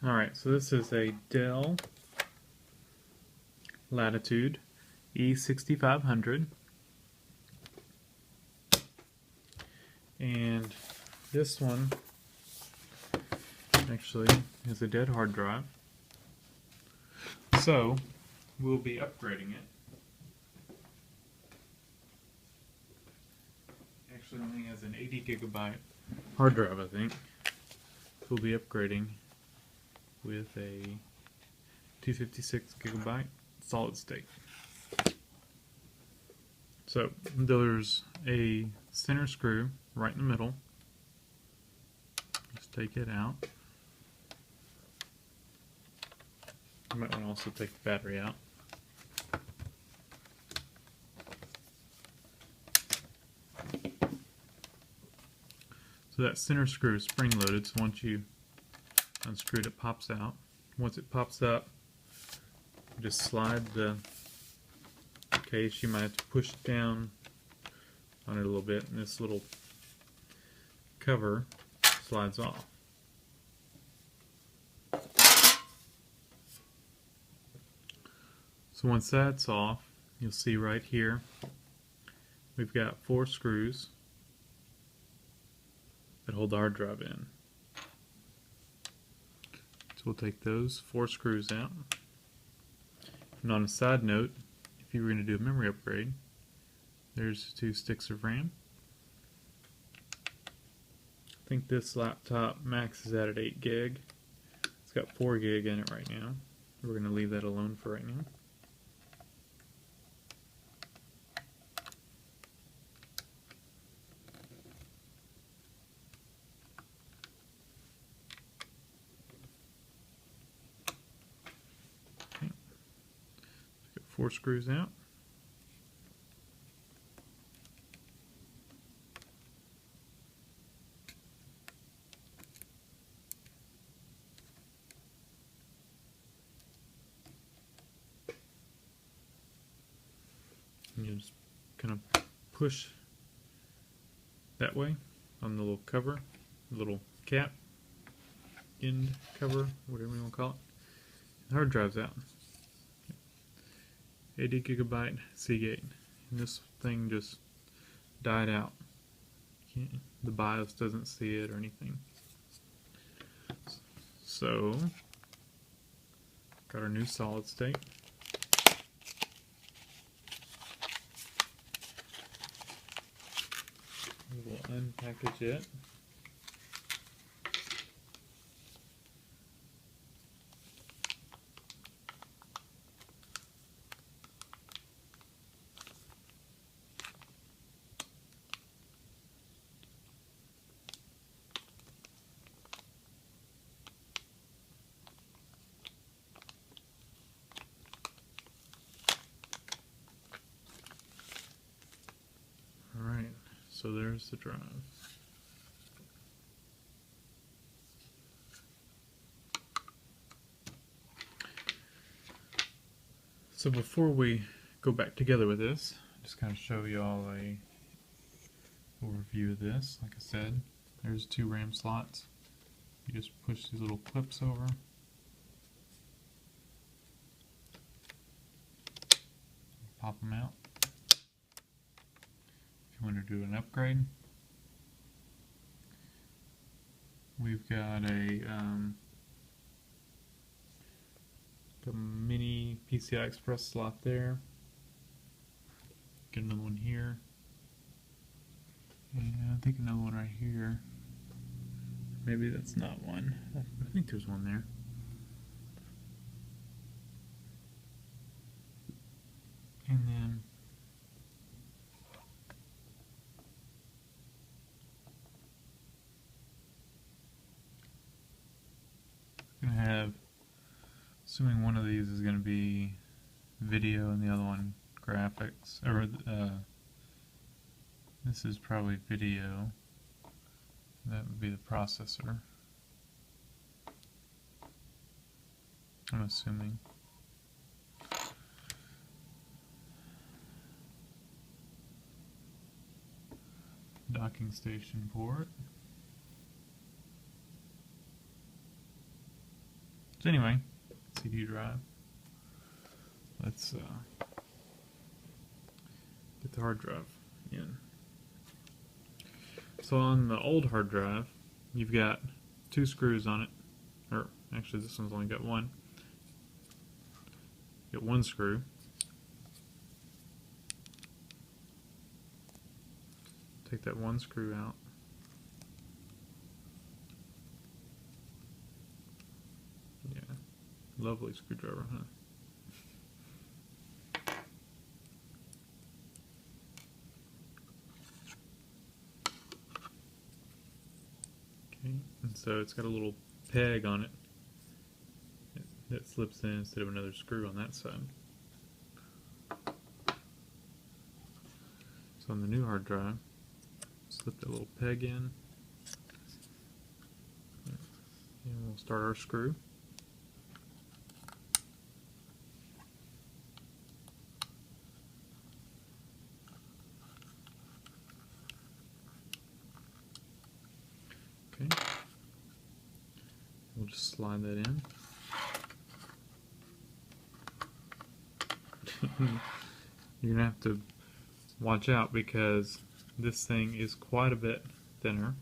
Alright, so this is a Dell Latitude E6500, and this one actually is a dead hard drive, so we'll be upgrading it. Actually only has an 80 gigabyte hard drive, I think. We'll be upgrading with a 256 gigabyte solid state. So there's a center screw right in the middle. Just take it out. You might want to also take the battery out. So that center screw is spring loaded, so once you unscrew it, it pops out. Once it pops up, just slide the case. You might have to push down on it a little bit, and this little cover slides off. So once that's off, you'll see right here we've got 4 screws that hold the hard drive in. So we'll take those 4 screws out. And on a side note, if you were going to do a memory upgrade, there's 2 sticks of RAM. I think this laptop maxes out at 8 gig. It's got 4 gig in it right now. We're going to leave that alone for right now. Okay. Get 4 screws out. And you just kind of push that way on the little cover, the little cap, end cover, whatever you want to call it. The hard drive's out. 80 gigabyte Seagate. And this thing just died out. The BIOS doesn't see it or anything. So, got our new solid state. We'll unpackage it. Alright, so there's the drive. So before we go back together with this, just kind of show you all a overview of this. Like I said, there's 2 RAM slots. You just push these little clips over. Pop them out. If you want to do an upgrade, we've got a mini PCI Express slot there. Get another one here. And I think another one right here. Maybe that's not one. I think there's one there. And then I'm going to have, assuming one of these is going to be video and the other one graphics, or this is probably video. That would be the processor, I'm assuming. Docking station port. So anyway, CD drive. Let's get the hard drive in. So on the old hard drive, you've got 2 screws on it, or actually this one's only got one. You got 1 screw. Take that 1 screw out. Yeah, lovely screwdriver, huh? Okay, and so it's got a little peg on it that slips in instead of another screw on that side. So on the new hard drive, slip that little peg in, and we'll start our screw. Okay, we'll just slide that in. You're gonna have to watch out because this thing is quite a bit thinner.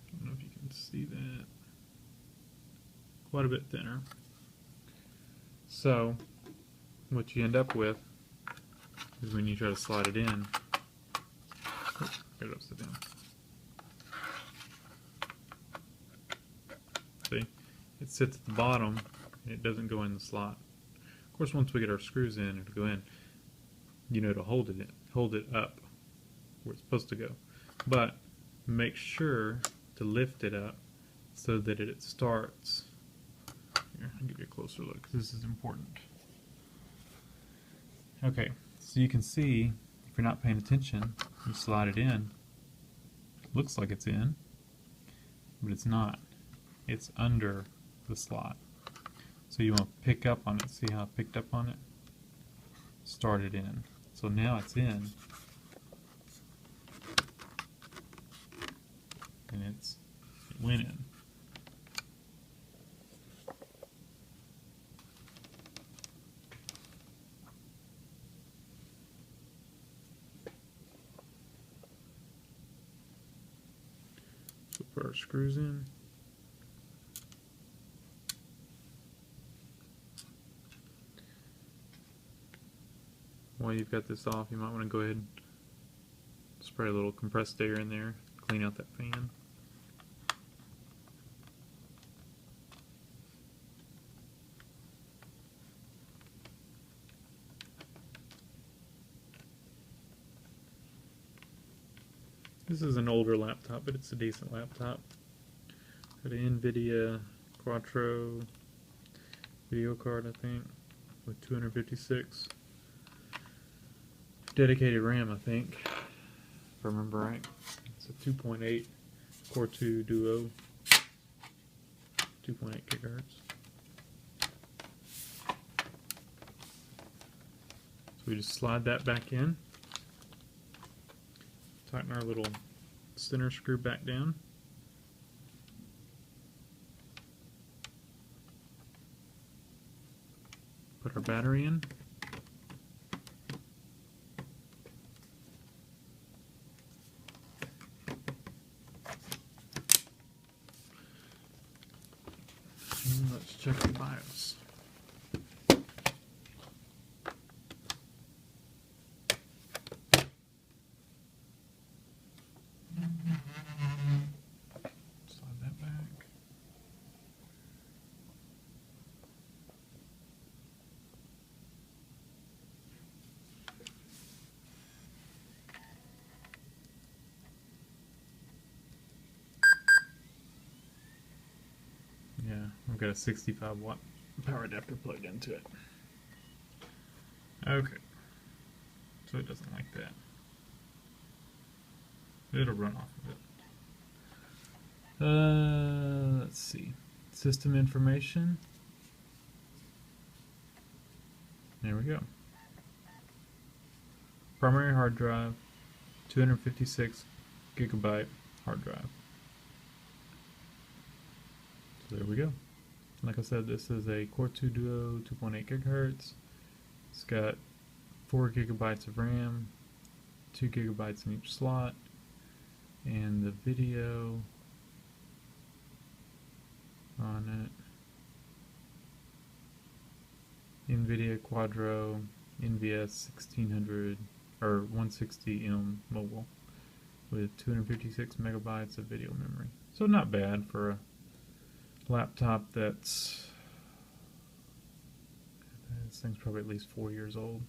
I don't know if you can see that. Quite a bit thinner. So what you end up with is when you try to slide it in, get it upside down. See? It sits at the bottom and it doesn't go in the slot. Of course, once we get our screws in, it'll go in. You know, to hold it up where it's supposed to go. But make sure to lift it up so that it starts. Here, I'll give you a closer look because this is important. Okay, so you can see if you're not paying attention, you slide it in. Looks like it's in, but it's not. It's under the slot. So you want to pick up on it. See how I picked up on it? Start it in. So now it's in. And it went in. So put our screws in. While you've got this off, you might want to go ahead and spray a little compressed air in there, clean out that fan. This is an older laptop, but it's a decent laptop. Got an NVIDIA Quattro video card, I think, with 256. Dedicated RAM, I think, if I remember right. It's a 2.8 Core 2 Duo, 2.8 gigahertz. So we just slide that back in, tighten our little center screw back down. Put our battery in. And let's check the BIOS. Slide that back. Yeah, I've got a 65 watt power adapter plugged into it. Okay, so it doesn't like that. It'll run off of it. Let's see. System information. There we go. Primary hard drive, 256 gigabyte hard drive. So there we go. Like I said, this is a Core 2 Duo 2.8 gigahertz. It's got 4 gigabytes of RAM, 2 gigabytes in each slot, and the video on it, NVIDIA Quadro NVS 1600 or 160M mobile with 256 megabytes of video memory. So not bad for a laptop that's, this thing's probably at least 4 years old.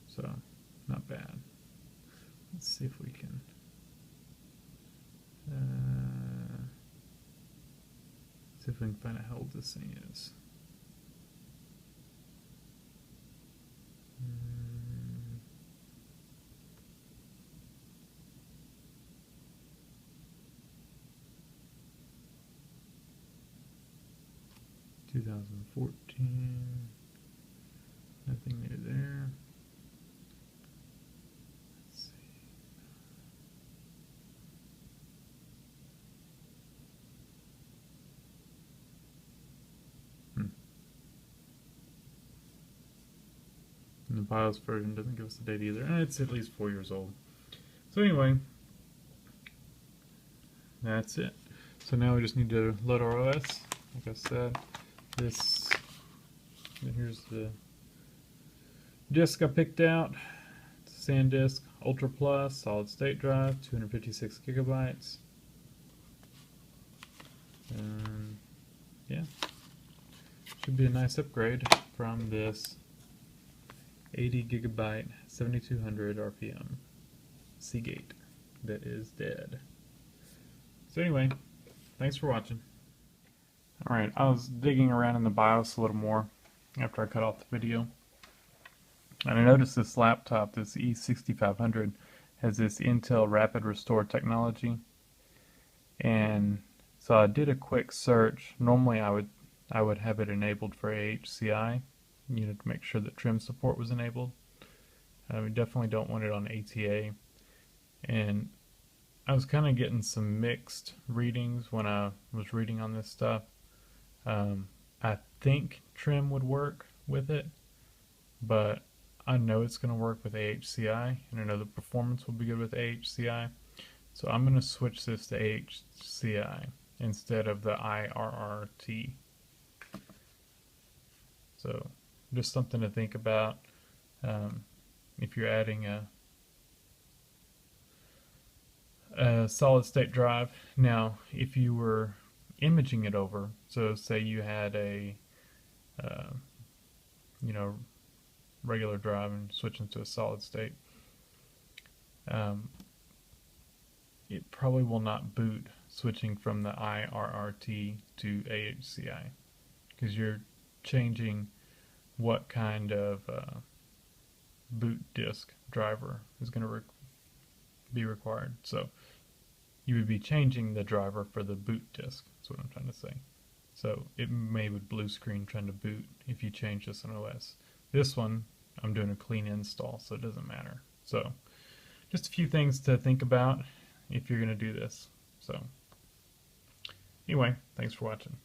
So not bad. Let's see if we can see if we can find out how old this thing is. 2014. Nothing new there. Let's see. And the BIOS version doesn't give us the date either. And it's at least 4 years old. So anyway, that's it. So now we just need to load our OS. Like I said, here's the disk I picked out. It's a SanDisk Ultra Plus solid state drive, 256 gigabytes. And yeah, should be a nice upgrade from this 80 gigabyte 7200 RPM Seagate that is dead. So anyway, thanks for watching. Alright, I was digging around in the BIOS a little more after I cut off the video. And I noticed this laptop, this E6500, has this Intel Rapid Restore technology. And so I did a quick search. Normally I would have it enabled for AHCI, to make sure that trim support was enabled. We definitely don't want it on ATA. And I was kind of getting some mixed readings when I was reading on this stuff. I think trim would work with it, but I know it's going to work with AHCI, and I know the performance will be good with AHCI. So I'm going to switch this to AHCI instead of the IRRT. So just something to think about if you're adding a solid state drive. Now, if you were imaging it over, so say you had a regular drive and switch into a solid state, it probably will not boot switching from the IRRT to AHCI, because you're changing what kind of boot disk driver is going to be required. So you would be changing the driver for the boot disk. That's what I'm trying to say. So it may would blue screen trying to boot if you change this on OS. This one, I'm doing a clean install, so it doesn't matter. So just a few things to think about if you're going to do this. So anyway, thanks for watching.